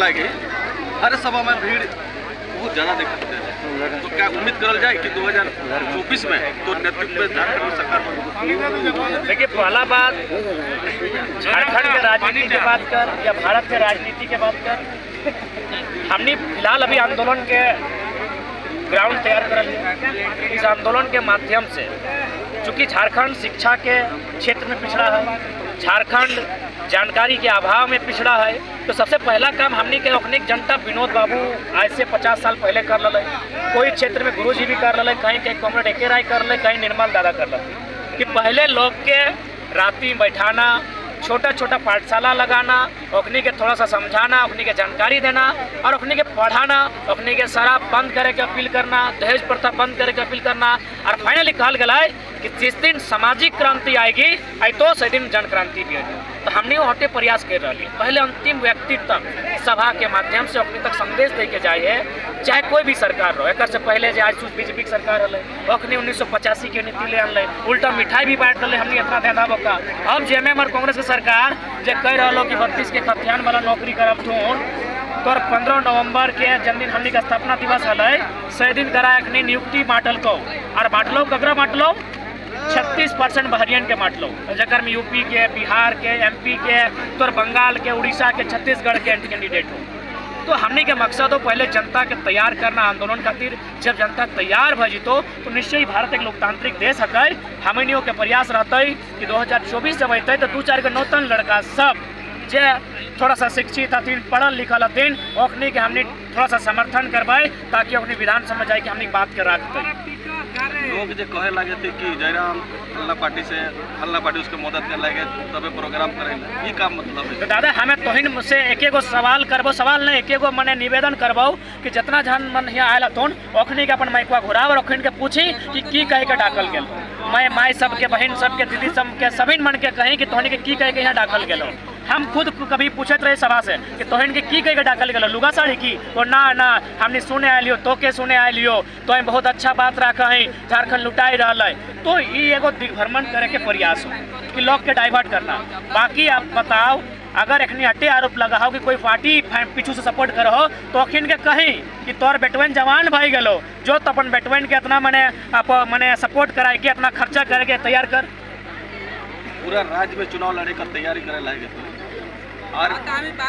लागे हर सभा में भीड़ बहुत ज़्यादा देखते हैं, तो क्या उम्मीद करल जाए कि 2024 में तो नेतृत्व में झारखंड में सरकार बनेगी? देखिए, पहला बात झारखंड के राजनीति की बात कर या भारत के राजनीति की बात कर, हमने फिलहाल अभी आंदोलन के ग्राउंड तैयार कर लिया। इस आंदोलन के माध्यम से चूँकि झारखंड शिक्षा के क्षेत्र में पिछड़ा है, झारखंड जानकारी के अभाव में पिछड़ा है, तो सबसे पहला काम हमने के औखनिक जनता विनोद बाबू आज से 50 साल पहले कर ले। कोई क्षेत्र में गुरुजी भी कर ले, कहीं कहीं कॉमरेड एके राय कर ले, कहीं निर्मल दादा कर ले, कि पहले लोग के राती बैठाना, छोटा छोटा पाठशाला लगाना, ओखनी के थोड़ा सा समझाना, ओखनी के जानकारी देना और ओखनी के पढ़ाना, ओखनी के शराब बंद करे के अपील करना, दहेज प्रथा बंद करे के अपील करना, और फाइनली कहल गया कि जिस दिन सामाजिक क्रांति आएगी आई तो से दिन जन क्रांति भी आएगी। तो हमने वोटे प्रयास कर रही पहले अंतिम व्यक्ति तक सभा के माध्यम से अपने तक संदेश दे के जाए, चाहे कोई भी सरकार रहो। एक से पहले जो आज बीजेपी की सरकार रही अखनी 1985 के नीति ले आन, उल्टा मिठाई भी बांट रहे, हमने इतना ध्यान देव का। अब जेएमएम और कांग्रेस की सरकार जो कह रहा कि 32 के खतियान वाला नौकरी करब थून, तो 15 नवंबर के जन्मदिन हमने का स्थापना दिवस है, से दिन करा अखनी नियुक्ति बांटल को, और बांटलो ककरा बांटलो 36% बहरियन के बांटलो, जकर में यूपी के, बिहार के, एमपी के, तो बंगाल के, उड़ीसा के, छत्तीसगढ़ के कैंडिडेट हो। तो हमने के मकसद हो पहले जनता के तैयार करना आंदोलन खातिर। जब जनता तैयार भ जितो तो निश्चय ही भारत एक लोकतांत्रिक देश है। हमनियों के प्रयास रहते कि 2024 जब अत तो 2-4 गो नौतन लड़का सब जे थोड़ा सा शिक्षित हथिन, पढ़ल लिखल हथिन, ओखनी के हमने थोड़ा सा समर्थन करवाए ताकि अपनी विधान समझ आए कि हमने बात के रखते। लोग जो कहे लगे थे कि जयराम हल्ला पार्टी से हल्ला पार्टी उसके मदद कर लगे तबे प्रोग्राम करेंगे, ये का मतलब है? तो दादा हमें तोहिन मुझसे एक एगो सवाल करबो, सवाल नहीं एक एगो मने निवेदन करबो कि जितना जन मन यहाँ आयल हतुन ओखनी के अपन माइकवा घुराव और ओखनी के पूछी कि की कहे के डाकल गेल। मैं माई सबके, बहन सबके, दीदी सबके, सभी मन के कहीं कि तोहनी के की कहे के यहाँ डाकल गेलो। हम खुद कभी पूछत रहे सभा से कि तोहन के की कहे के डाकल गेलो, लुगा साड़ी की? तो ना हमने सुने आलियो, तो के सुने आलियो, तो बहुत अच्छा बात रखा है, झारखंड लुटाई रहा है। तो ये एगो दिग्भ्रमण करे के प्रयास हो कि लोग के डाइवर्ट करना। बाकी आप बताओ, अगर एखनी हटे आरोप लगाओ कि कोई पार्टी पीछू से सपोर्ट करो तो अखिन के कहीं कि तोर बेटवन जवान भाई गलो, जो तो अपन बेटवन के इतना मने सपोर्ट कराए के इतना खर्चा करे के तैयार कर। पूरा राज्य में चुनाव लड़े का तैयारी करे लागे और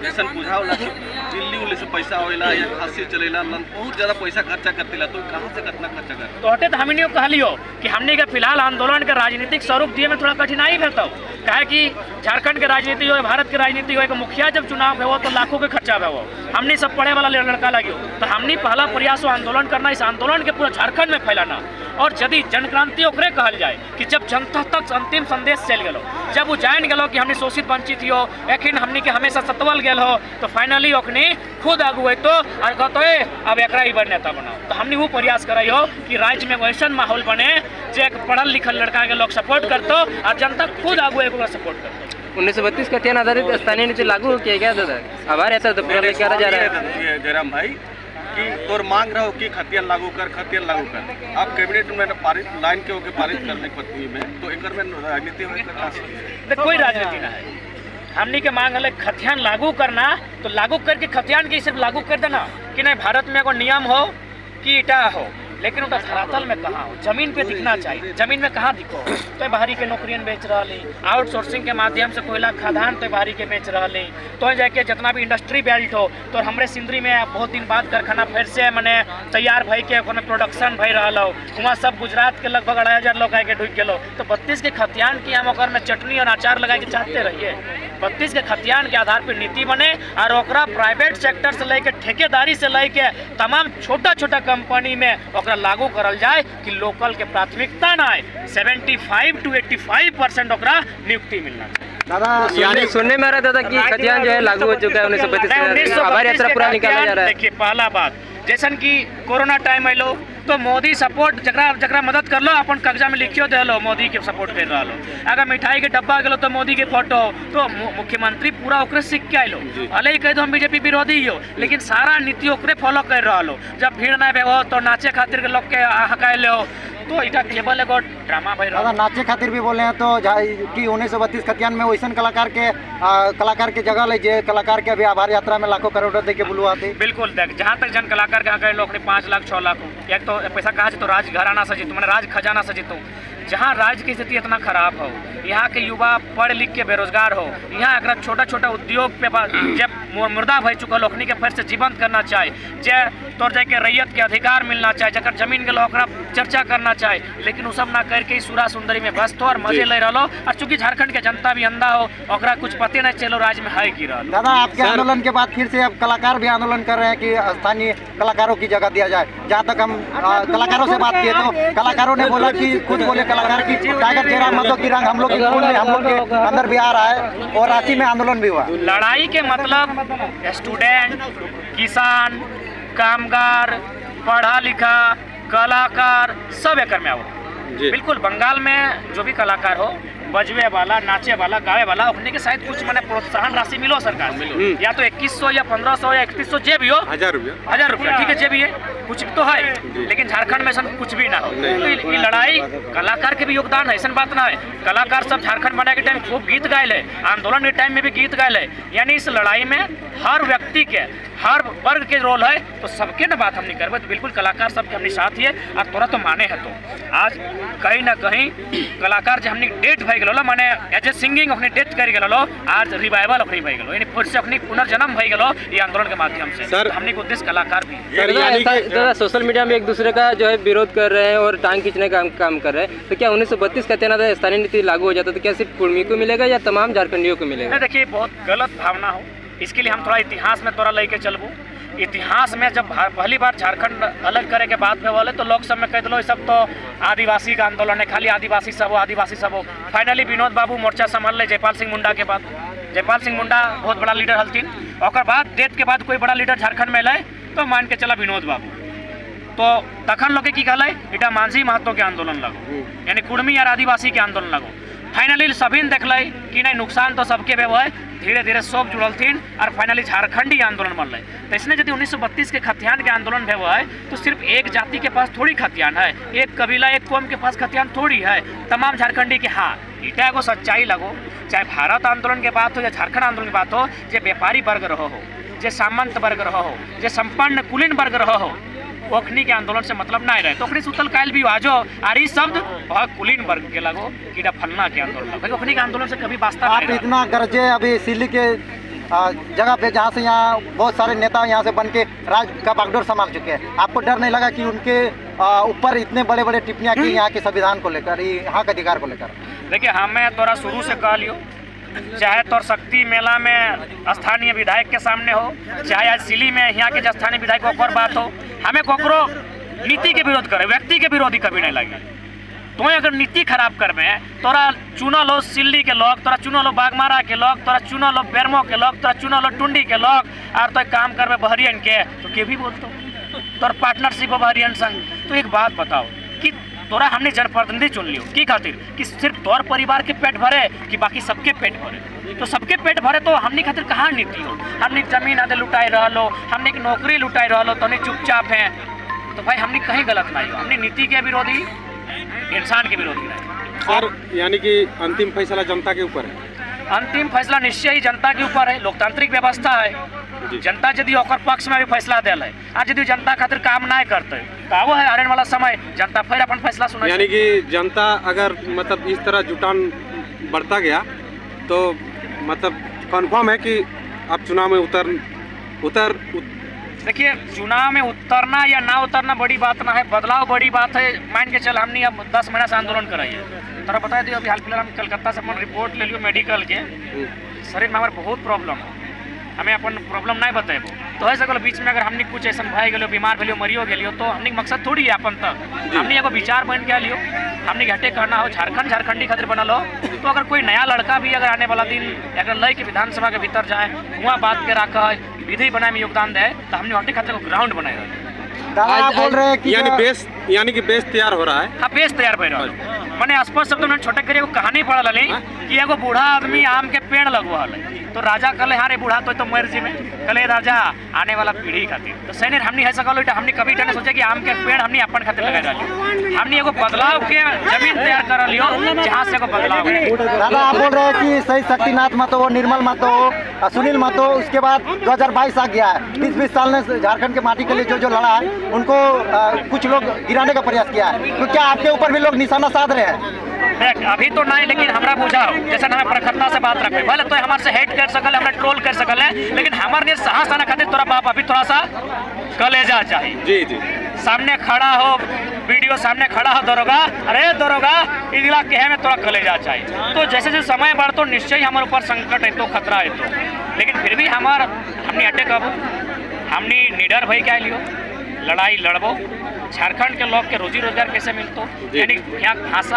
जैसन बुझाव दिल्ली उल्ली से पैसा होइला या खासी चलेला, बहुत ज़्यादा पैसा खर्चा करतीला, तो कहाँ से कितना खर्चा कर? तो हटे तो हमने कहलियो कि हमने के फिलहाल आंदोलन के राजनीतिक स्वरूप दिए में थोड़ा कठिनाई भेटो, काहे कि झारखंड के राजनीति हो, भारत के राजनीति हो, मुखिया जब चुनाव हो तो लाखों के खर्चा हो। हमने सब पढ़े वाला लड़का लगे, तो हमने पहला प्रयास हो आंदोलन करना, इस आंदोलन के पूरा झारखंड में फैलाना। और यदि जनक्रांति ओकरे कहल जाए कि जब जनता तक अंतिम संदेश चल गलो, जब वो जान गलो कि हमने शोषित वंचित हो, एखिन हमने के हमेशा सतवल गेल हो, तो फाइनली ओखनी खुद आगू तो और कहते अब एक ही बड़ नेता बनाओ। तो हमने वो प्रयास कराई हो कि राज्य में वैसा माहौल बने जो एक पढ़ल लिखल लड़का के लोग सपोर्ट करते और जनता खुद आगू एक सपोर्ट करते। 1932 का 3 आधारित स्थानीय नीति लागू किया गया था, आभार रहता तो पूरा लेकर जा रहा है जयराम भाई कि तोर मांग रहो कि खतियान लागू कर। आप कैबिनेट में पारित लाइन के होकर पारित करने पत्नी में, तो एक में राजनीति होने कोई राजनीति ना है। हमनी के मांग है खतियान लागू करना, तो लागू करके खतियान के सिर्फ लागू कर देना कि नहीं भारत में एगो नियम हो कि ईटा हो, लेकिन उनका धरातल में कहाँ हो, जमीन पे दिखना चाहिए। जमीन में कहाँ दिखो? तो बाहरी के नौकरियन बेच रहा, आउटसोर्सिंग के माध्यम से कोयला खदान तो बाहरी के बेच रहा, तो जाके जितना भी इंडस्ट्री बेल्ट हो, तो हमारे सिंदरी में बहुत दिन बाद कारखाना फिर से मने तैयार भई के प्रोडक्शन भई रहा हो, वहाँ सब गुजरात के लगभग 2,500 लोग आके ढुक गए। तो 32 के खतियान की हम में चटनी और अचार लगा के चाहते रहिए। 32 के खतियान के आधार पर नीति बने और ओकरा प्राइवेट सेक्टर से लेके ठेकेदारी से लेके तमाम छोटा छोटा कंपनी में लागू करल जाए कि लोकल के प्राथमिकता ना है। 75 to 85% ओकरा नियुक्ति मिलना चाहिए। यानी सुनने में आ रहा था कि खतियान जो है लागू हो चुका है 1932 आभार यात्रा पूरा निकाला जा रहा है। देखिए पहला बात जैसन कि कोरोना टाइम आइलो तो मोदी सपोर्ट जकरा मदद कर लो अपन कागजा में लिखियो दे लो मोदी के सपोर्ट कर रहा लो। अगर मिठाई के डब्बा गलो तो मोदी के फोटो, तो मुख्यमंत्री पूरा ओकरे सीख के आइलो। भले ही कह दो हम बीजेपी विरोधी हो, लेकिन सारा नीति ओकरे फॉलो कर रहा लो। जब भीड़ ना हो तो नाचे खातिर के लोग के हकाए लो, तो इटा केवल एगो ड्रामा भाई दादा नाचे खातिर भी बोले हैं तो कि 1932 खतियान में वैसन कलाकार के जगह ले जे कलाकार के अभी आभार यात्रा में लाखों करोड़ दे के बुलवा आते। बिल्कुल देख, जहाँ तक जन कलाकार के यहाँ लोग 5 लाख 6 लाख एक तो पैसा कहाँ से तो राज घराना से जीतो, मैंने राज खजाना से जीतो। जहाँ राज्य की स्थिति इतना खराब हो, यहाँ के युवा पढ़ लिख के बेरोजगार हो, यहाँ अगर छोटा छोटा उद्योग पे जब मुर्दा भय चुका लोखनी के फिर से जीवंत करना चाहे, जे तौर जाके रैयत के अधिकार मिलना चाहे, जकर जमीन के लोग चर्चा करना चाहे, लेकिन वो सब ना करके सूरा सुंदरी में व्यस्त हो और मजे ले रहा। और चूंकि झारखंड के जनता भी अंधा हो, ओकरा कुछ पते नहीं चलो राज्य में है की रहा। दादा आपके आंदोलन के बाद फिर से अब कलाकार भी आंदोलन कर रहे हैं कि स्थानीय कलाकारों की जगह दिया जाए। जहाँ तक हम कलाकारों से बात किए तो कलाकारों ने बोला कि खुद बोले कलाकार की टाइगर चेहरा मतों की रंग हम लोग के खून में, हम लोग के अंदर भी आ रहा है और रांची में आंदोलन भी हुआ। लड़ाई के मतलब स्टूडेंट, किसान, कामगार, पढ़ा लिखा, कलाकार सब एक में आओ। बिल्कुल बंगाल में जो भी कलाकार हो, बजवे वाला, नाचे वाला, गावे वाला, अपने के शायद कुछ मैंने प्रोत्साहन राशि मिलो सरकार से, या तो 2100 या 1500 या 3100 जे भी हो, 1000 रुपया ठीक है, जे भी है कुछ तो है। लेकिन झारखंड में ऐसा कुछ भी ना हो। तो ये लड़ाई कलाकार के भी योगदान है, ऐसा बात ना है। कलाकार सब झारखंड बनाने के टाइम खूब गीत गायल है, आंदोलन के टाइम में भी गीत गायल है। यानी इस लड़ाई में हर व्यक्ति के, हर वर्ग के रोल है। तो सबके ना बात हम नहीं करबे, तो बिल्कुल कलाकार सबके हमने साथ ही है। और तोरा तो माने है तो आज कहीं ना कहीं कलाकार जो हमने डेट भई गेलो, माने एज ए सिंगिंग अपने डेट कर गेलो, आज रिवाइवल अपनी भई गेलो, यानी फिर से अपनी पुनर्जन्म भई गेलो ये आंदोलन के माध्यम से। सर हमने को उद्देश्य कलाकार भी दादा सोशल मीडिया में एक दूसरे का जो है विरोध कर रहे हैं और टांग खींचने का काम कर रहे हैं, तो क्या 1932 का तैनात स्थानीय नीति लागू हो जाता तो क्या सिर्फ कुर्मी को मिलेगा या तमाम झारखंडियों को मिलेगा? देखिए बहुत गलत भावना हो, इसके लिए हम थोड़ा इतिहास में तोरा लेके चलबू। इतिहास में जब पहली बार झारखंड अलग करे के बाद में बोले तो लोग सब में कह दिलो सब तो आदिवासी का आंदोलन है, खाली आदिवासी सब हो, आदिवासी सब हो। फाइनली विनोद बाबू मोर्चा संभाल ले जयपाल सिंह मुंडा के बाद। जयपाल सिंह मुंडा बहुत बड़ा लीडर हलथिन, और बाद डेथ के बाद कोई बड़ा लीडर झारखंड में लाए तो मान के चला विनोद बाबू। तो तखन लोग की कहला इटा मांझी महतो के आंदोलन लगो, यानी कुर्मी और आदिवासी के आंदोलन लगो। फाइनली सभी देखल कि नहीं नुकसान तो सबके भी है, धीरे धीरे सब जुड़ल थी और फाइनली झारखंडी आंदोलन बनल। तो इसने यदि 1932 के खतियान के आंदोलन भे है तो सिर्फ एक जाति के पास थोड़ी खतियान है, एक कबीला एक कौम के पास खतियान थोड़ी है, तमाम झारखंडी के। हाँ इटा एगो सच्चाई लगो, चाहे भारत आंदोलन के बात हो या झारखंड आंदोलन की बात हो, जे व्यापारी वर्ग रहो हो, जे सामंत वर्ग रहो हो, जे संपन्न कुलीन वर्ग रहो हो, ओखनी के आंदोलन से मतलब ना रहे। तो ओखनी सुतल कायल भी आजो आरी शब्द बहुत कुलीन वर्ग के लगो कि फलना के आंदोलन लगो, ओखनी के आंदोलन से कभी वास्ता आप नहीं इतना गरजे अभी सिल्ली के जगह पे जहाँ से यहाँ बहुत सारे नेता यहाँ से बन के राज का बागडोर संभाल चुके हैं, आपको डर नहीं लगा कि उनके ऊपर इतने बड़े बड़े टिप्पणियाँ की यहाँ के संविधान को लेकर, यहाँ के अधिकार को लेकर? देखिए हमें तोरा शुरू से कह लियो, चाहे तो शक्ति मेला में स्थानीय विधायक के सामने हो, चाहे आज सिली में यहाँ के स्थानीय विधायक ओकर बात हो, हमें कोकरो नीति के विरोध करे, व्यक्ति के विरोधी कभी नहीं लगे। तो अगर नीति खराब करबे, तोरा चुना लो सिल्ली के लोग, तोरा चुना लो बागमारा के लोग, तोरा चुना लो बेरमो के लोग, तोरा चुना लो टुंडी के लोग, और तो काम करबे बहरियन के, तो के भी बोलतो तोर पार्टनरशिप बहरियन संग। तो एक बात बताओ कि तोरा हमने जनप्रतिनिधि चुन लियो की खातिर कि सिर्फ तोर परिवार के पेट भरे कि बाकी सबके पेट भरे? तो सबके पेट भरे तो हमने खातिर कहाँ नीति हो? हमने जमीन आदे लुटाई रहो, हमने नौकरी लुटाई रहो, तो नहीं चुपचाप है। तो भाई हमने कहीं गलत नहीं हो, हमने नीति के विरोधी, इंसान के विरोधी नहीं। सर यानी कि अंतिम फैसला जनता के ऊपर है? अंतिम फैसला निश्चय ही जनता के ऊपर है, लोकतांत्रिक व्यवस्था है। जनता यदि ओकर पक्ष में भी फैसला दिल है, आज यदि जनता खातिर काम नहीं करते तो वो है आने वाला समय जनता फिर अपन फैसला सुना। यानी कि जनता अगर मतलब इस तरह जुटान बढ़ता गया तो मतलब कन्फर्म है कि आप चुनाव में उतर देखिए चुनाव में उतरना या ना उतरना बड़ी बात ना है, बदलाव बड़ी बात है। मान के चल हमने अब 10 महीना से आंदोलन कराइए, तोरा बता दियो अभी हाल फिलहाल हम कलकत्ता से अपन रिपोर्ट ले लियो मेडिकल के, शरीर में हमारे बहुत प्रॉब्लम है, हमें अपन प्रॉब्लम नहीं बतेबो। तो है सको बीच में अगर हमने कुछ ऐसा भाई गलो, बीमार भेलियो, मरियो गेलियो, तो हमने मकसद थोड़ी है अपन तक, हमने एगो विचार बन के लियो, हमने घाटे करना हो, झारखंड झारखंडी खातिर बनल हो। तो अगर कोई नया लड़का भी अगर आने वाला दिन अगर लय के विधानसभा के भीतर जाए, वहाँ बात के रखा है, विधि बनाए में योगदान दे, तो हमने हटे खातिर को ग्राउंड बनाए दादा बोल रहे हैं कि यानी कि बेस तैयार हो रहा है। हाँ बेस तैयार हो रहा है। मैंने स्पष्ट शब्द में छोटे करिए कहानी पढ़ल कि एगो बूढ़ा आदमी आम के पेड़ लगवा है, तो राजा कल हाँ रे बूढ़ा तो मर जी में कले राजा आने वाला पीढ़ी खातिर तो सैन हमने है सकल हमने कभी नहीं सोचे कि आम के पेड़ हमने अपन खातिर लगा डाली हमने एगो बदलाव के जमीन तैयार कर लियो जहाँ से एगो बदलाव है। दादा आप बोल रहे हैं कि सही शक्तिनाथ महतो, निर्मल महतो, सुनील महतो, उसके बाद 2022 आ गया है। 20 साल ने झारखंड के माटी के लिए जो लड़ा है उनको कुछ लोग गिराने का प्रयास किया है, तो क्या आपके ऊपर भी लोग निशाना साध रहे हैं? देख अभी तो नहीं, लेकिन हमरा बुझाओ जैसे हमें प्रखरता से बात रखे भले तो हमारे से हेट कर सकल है, ट्रोल कर सकल है, लेकिन हमारे साहस आना खातिर तोरा बाप अभी थोड़ा सा कलेजा चाहिए। जी जी सामने खड़ा हो, वीडियो सामने खड़ा हो दरोगा, अरे दरोगा इजला कहे में थोड़ा कलेजा चाहिए। तो जैसे जैसे समय बढ़तो निश्चय हमारे ऊपर संकट है तो खतरा है तो, लेकिन फिर भी हमने अटैक अब हमने निडर भई क्या लियो लड़ाई लड़बो, झारखंड के लोग के रोजी रोजगार कैसे मिलतो, यानी यहाँ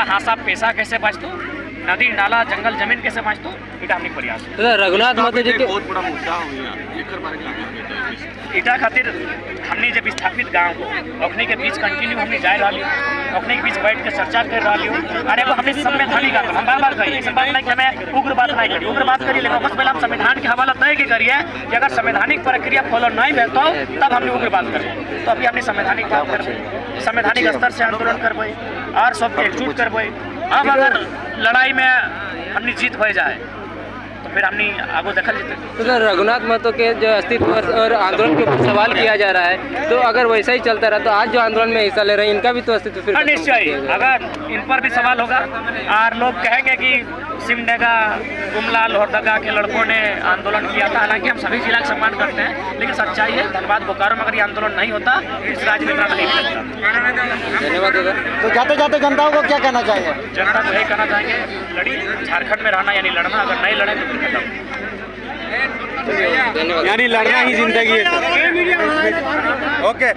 हासा पैसा कैसे बचतो, नदी नाला जंगल जमीन कैसे बचतो, इटा हमने प्रयास रघुनाथ महतो जी के बहुत बड़ा मुद्दा हो गया एकर बारे में क्या कहते हैं? इटा खातिर हमने जब स्थापित गांव को अपने के बीच कंटिन्यू हमने जाए रही, अपने के बीच बैठ के चर्चा कर रही हूँ। अरे वो हमने संवैधानिक हम बार बार कही ऐसी बात नहीं कि हमें उग्र बात नहीं करी, उग्र बात करिए, लेकिन बस पहले हम संविधान के हवाला तय के करिए कि अगर संवैधानिक प्रक्रिया फॉलो नहीं भेजता तब हमने उग्र बात करें। तो अभी हमने संवैधानिक बात करबे, संवैधानिक स्तर से आंदोलन करबे और सबके एकजुट करबे। अब अगर लड़ाई में हमने जीत हो जाए तो फिर हमने आगे देखल जेते। तो रघुनाथ महतो के जो अस्तित्व और आंदोलन के ऊपर सवाल किया जा रहा है, तो अगर वैसा ही चलता रहा तो आज जो आंदोलन में हिस्सा ले रहे हैं इनका भी तो अस्तित्व फिर निश्चय अगर इन पर भी सवाल होगा और लोग कहेंगे कि सिमडेगा गुमला लोहरदगा के लड़कों ने आंदोलन किया था। हालांकि हम सभी जिला का सम्मान करते हैं, लेकिन सच्चाई है धनबाद बोकारो में अगर ये आंदोलन नहीं होता इस राज्य में इतना नहीं मिलता। धन्यवाद दादा। तो जाते जाते जनताओं को क्या कहना चाहिए? जनता को यही कहना चाहेंगे लड़ी झारखंड में रहना यानी लड़ना, अगर नहीं लड़े तो फिर खत्म। धन्यवाद। यानी लड़ना ही जिंदगी है। ओके।